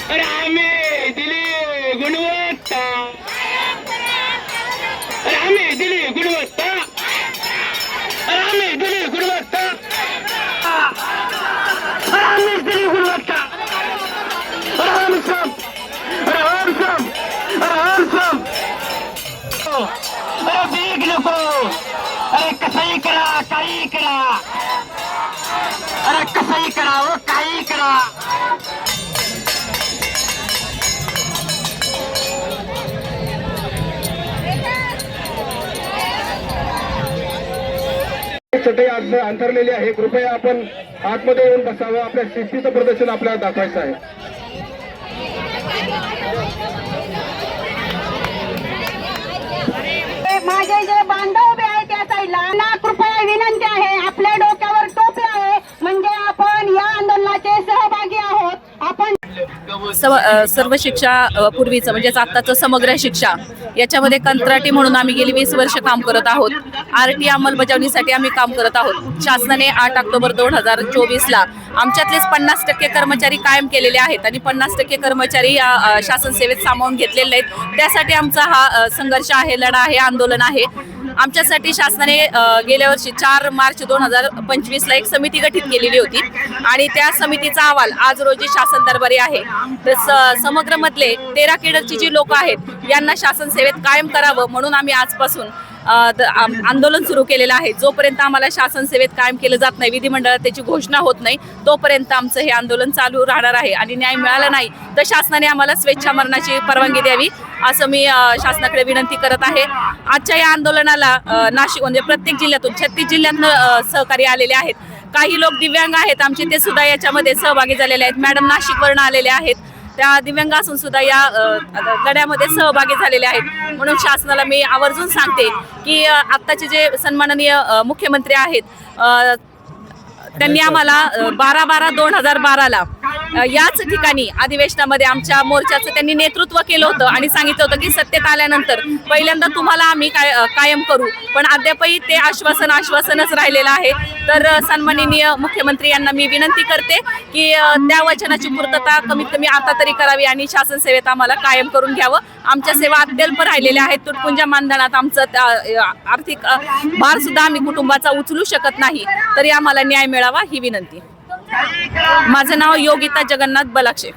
अरे आम्ही दिली गुणवत्ता, अरे आम्ही दिली गुणवत्ता, अरे आम्ही दिली गुणवत्ता, अरे आम्ही दिली गुणवत्ता, अरे हम सब, अरे हम सब, अरे हम सब, अरे बीग नको, अरे कसंही करा काही करा, अरे कसंही करा हो काही करा. चटई आज अंतरलेली आहे. कृपया आपण आतमध्ये येऊन बसावं. आपल्या शिस्तीचं प्रदर्शन आपल्याला दाखवायचं आहे. माझे जे बांधव उभे आहे त्या साईडला ना, कृपया विनंती आहे, आपल्या डोक्यावर टोपी आहे म्हणजे आपण या आंदोलनाचे सहभागी आहोत. आपण सर्व शिक्षा पूर्वीचं म्हणजेच आत्ताचं समग्र शिक्षा याच्यामध्ये कंत्राटी म्हणून आम्ही गेली 20 वर्ष काम करत आहोत. RT अंमलबजावणीसाठी आम्ही काम करत आहोत. शासनाने 8 ऑक्टोबर 2024ला आमच्यातलेच 50% कर्मचारी कायम केलेले आहेत आणि 50% कर्मचारी शासन सेवेत सामावून घेतलेले आहेत. त्यासाठी आमचा हा संघर्ष आहे, लढा आहे, आंदोलन आहे. आमच्यासाठी शासनाने गेल्या वर्षी 4 मार्च 2025ला एक समिती गठीत केलेली होती आणि त्या समितीचा अहवाल आज रोजी शासन दरबारी आहे. तर समग्र मधले 13 केडरची जी लोक आहेत यांना शासन सेवेत कायम करावं म्हणून आम्ही आजपासून आंदोलन सुरू केलेलं आहे. जोपर्यंत आम्हाला शासन सेवेत कायम केलं जात नाही, विधिमंडळात त्याची घोषणा होत नाही, तोपर्यंत आमचं हे आंदोलन चालू राहणार आहे. आणि न्याय मिळाला नाही तर शासनाने आम्हाला स्वेच्छा मरणाची परवानगी द्यावी असं मी शासनाकडे विनंती करत आहे. आजच्या या आंदोलनाला नाशिक म्हणजे प्रत्येक जिल्ह्यातून 36 जिल्ह्यातनं सहकारी आलेले आहेत. काही लोक दिव्यांग आहेत आमचे, ते सुद्धा याच्यामध्ये सहभागी झालेले आहेत. मॅडम नाशिकवरून आलेले आहेत, त्या दिव्यांग असून सुद्धा या लढ्यामध्ये सहभागी झालेले आहेत. म्हणून शासनाला मी आवर्जून सांगते की आत्ताचे जे सन्माननीय मुख्यमंत्री आहेत त्यांनी आम्हाला 12/12/2012ला याच ठिकाणी अधिवेशनामध्ये आमच्या मोर्चाचं त्यांनी नेतृत्व केलं होतं आणि सांगितलं होतं की सत्तेत आल्यानंतर पहिल्यांदा तुम्हाला आम्ही कायम करू. पण अद्यापही ते आश्वासनच राहिलेलं आहे. तर सन्माननीय मुख्यमंत्री यांना मी विनंती करते की त्या वचनाची पूर्तता कमीत कमी आता तरी करावी आणि शासन सेवेत आम्हाला कायम करून घ्यावं. आमच्या सेवा अत्यल्प राहिलेल्या आहेत. तुटपुंजा मानधनात आमचं आर्थिक भार सुद्धा आम्ही कुटुंबाचा उचलू शकत नाही. तरी आम्हाला न्याय मिळावा ही विनंती. माझं नाव योगिता जगन्नाथ बलाक्षे.